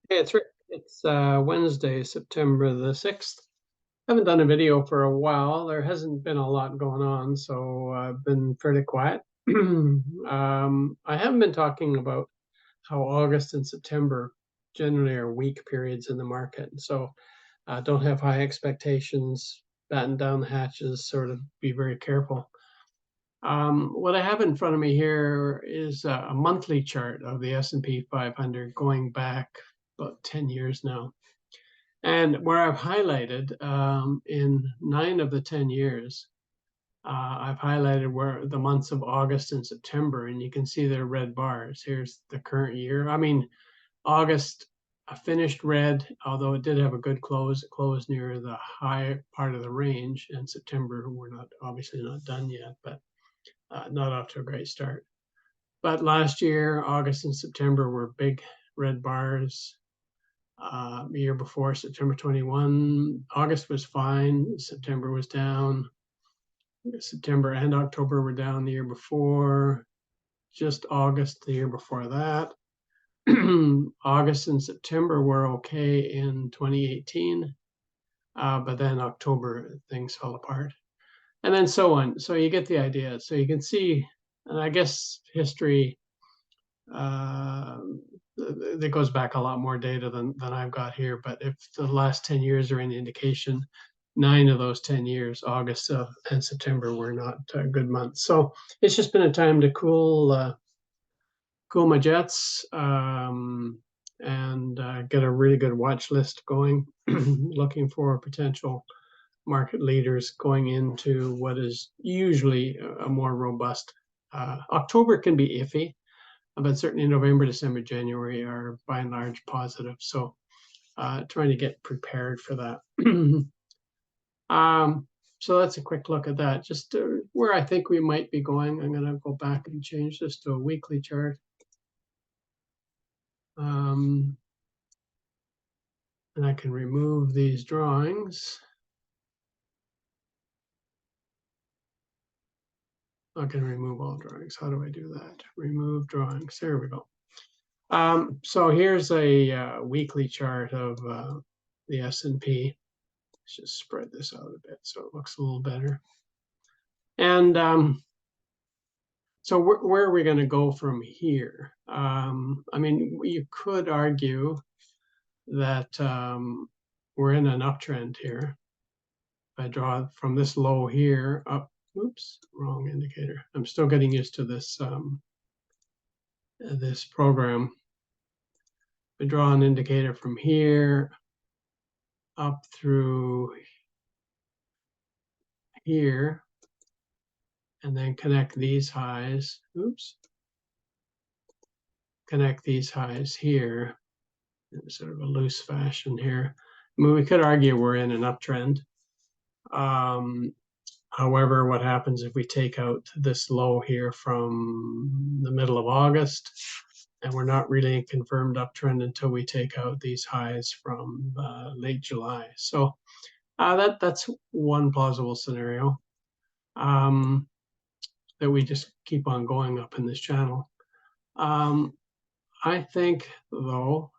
Hey, it's Wednesday, September the 6th. I haven't done a video for a while. There hasn't been a lot going on, so I've been fairly quiet. I haven't been talking about how August and September generally are weak periods in the market. So don't have high expectations, batten down the hatches, sort of be very careful. What I have in front of me here is a monthly chart of the S&P 500 going back about 10 years now. And where I've highlighted in 9 of the 10 years, I've highlighted where the months of August and September, and you can see they're red bars. Here's the current year. I mean, August finished red, although it did have a good close. It closed near the high part of the range, and September, we're not obviously not done yet, but not off to a great start. But last year, August and September were big red bars. The year before, September 21, August was fine. September was down. September and October were down the year before. Just August the year before that. August and September were okay in 2018, but then October things fell apart, and then so on. So you get the idea. So you can see, and I guess history that goes back a lot more data than I've got here. But if the last 10 years are any indication, 9 of those 10 years, August and September, were not good months. So it's just been a time to cool my jets and get a really good watch list going, looking for potential market leaders going into what is usually a more robust. October can be iffy, but certainly November, December, January are by and large positive. So trying to get prepared for that. So that's a quick look at that. Just where I think we might be going. I'm going to go back and change this to a weekly chart. And I can remove these drawings. I can remove all drawings. How do I do that? Remove drawings. There we go. So here's a weekly chart of the S&P. Let's just spread this out a bit so it looks a little better. And so where are we going to go from here? I mean, you could argue that we're in an uptrend here. If I draw from this low here up, oops, wrong indicator. I'm still getting used to this this program. I draw an indicator from here up through here, and then connect these highs. Oops. Connect these highs here in sort of a loose fashion here. I mean, we could argue we're in an uptrend. However, what happens if we take out this low here from the middle of August, and we're not really a confirmed uptrend until we take out these highs from late July. So that's one plausible scenario that we just keep on going up in this channel. I think, though,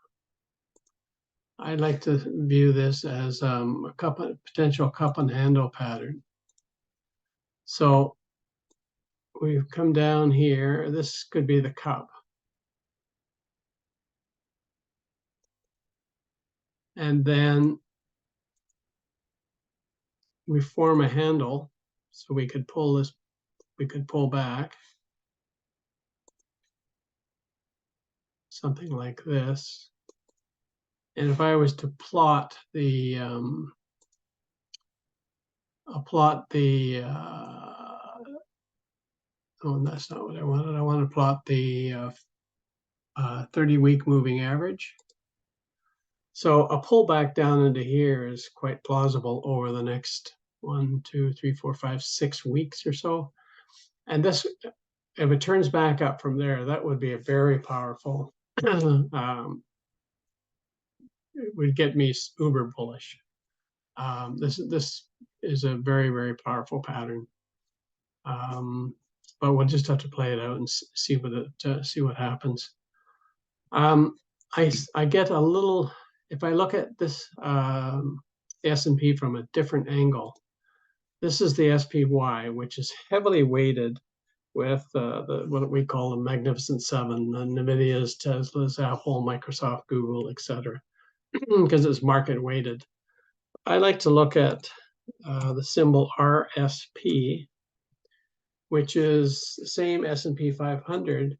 I'd like to view this as a potential cup and handle pattern. So we've come down here. This could be the cup. And then we form a handle. So we could pull this, we could pull back. Something like this. And if I was to plot the, oh, that's not what I wanted. I want to plot the 30-week moving average. So a pullback down into here is quite plausible over the next 1, 2, 3, 4, 5, 6 weeks or so. And this, if it turns back up from there, that would be a very powerful, it would get me uber bullish. This is a very, very powerful pattern. But we'll just have to play it out and see what happens. I get a little, if I look at this S&P from a different angle, this is the SPY, which is heavily weighted with what we call the Magnificent Seven, the NVIDIA's, Tesla's, Apple, Microsoft, Google, etc., because it's market weighted. I like to look at the symbol RSP, which is the same S&P 500,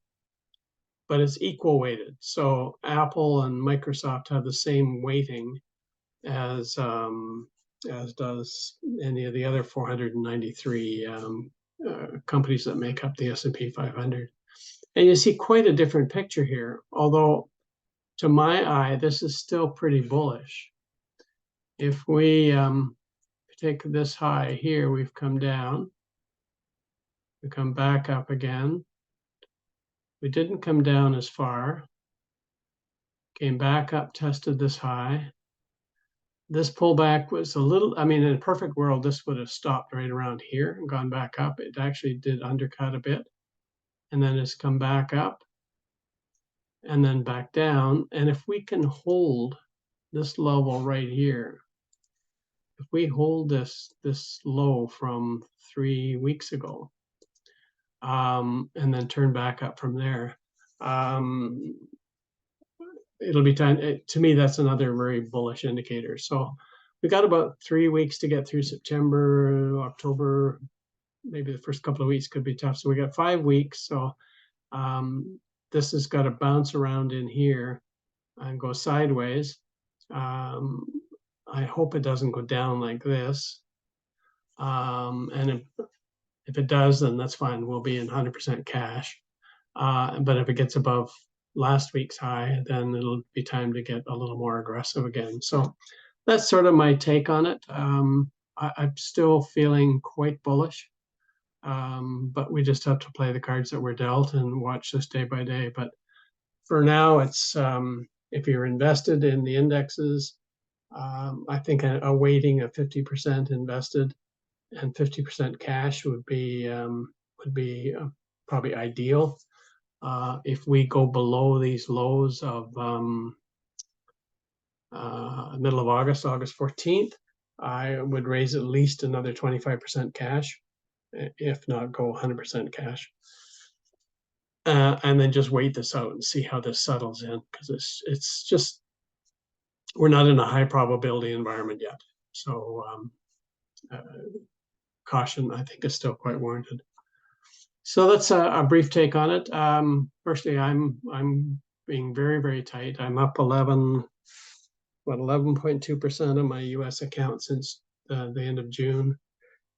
but it's equal weighted. So Apple and Microsoft have the same weighting as does any of the other 493 companies that make up the S&P 500. And you see quite a different picture here, although to my eye, this is still pretty bullish. If we take this high here, we've come down, we come back up again. We didn't come down as far, came back up, tested this high. This pullback was a little, I mean, in a perfect world, this would have stopped right around here and gone back up. It actually did undercut a bit, and then it's come back up and then back down. And if we can hold this level right here, if we hold this low from 3 weeks ago, and then turn back up from there, it'll be time. To me, that's another very bullish indicator. So we got about 3 weeks to get through September, October. Maybe the first couple of weeks could be tough. So we got 5 weeks. So this has got to bounce around in here and go sideways. I hope it doesn't go down like this. And if it does, then that's fine. We'll be in 100% cash. But if it gets above last week's high, then it'll be time to get a little more aggressive again. So that's sort of my take on it. I'm still feeling quite bullish, but we just have to play the cards that we're dealt and watch this day by day. But for now, it's if you're invested in the indexes, I think a weighting of 50% invested and 50% cash would be probably ideal. If we go below these lows of middle of August, August 14th, I would raise at least another 25% cash, if not go 100% cash. And then just wait this out and see how this settles in, because it's just, we're not in a high probability environment yet. So caution, I think, is still quite warranted. So that's a brief take on it. Firstly, I'm being very, very tight. I'm up 11.2% of my US account since the end of June,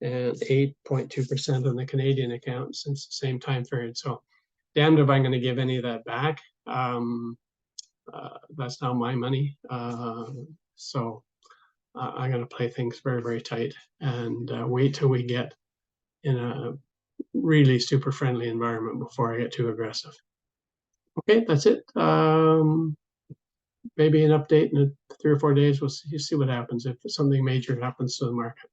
and 8.2% on the Canadian account since the same time period. So damned if I'm going to give any of that back. That's now my money. So I'm going to play things very, very tight and wait till we get in a really super friendly environment before I get too aggressive. Okay, that's it. Maybe an update in 3 or 4 days. We'll see what happens if something major happens to the market.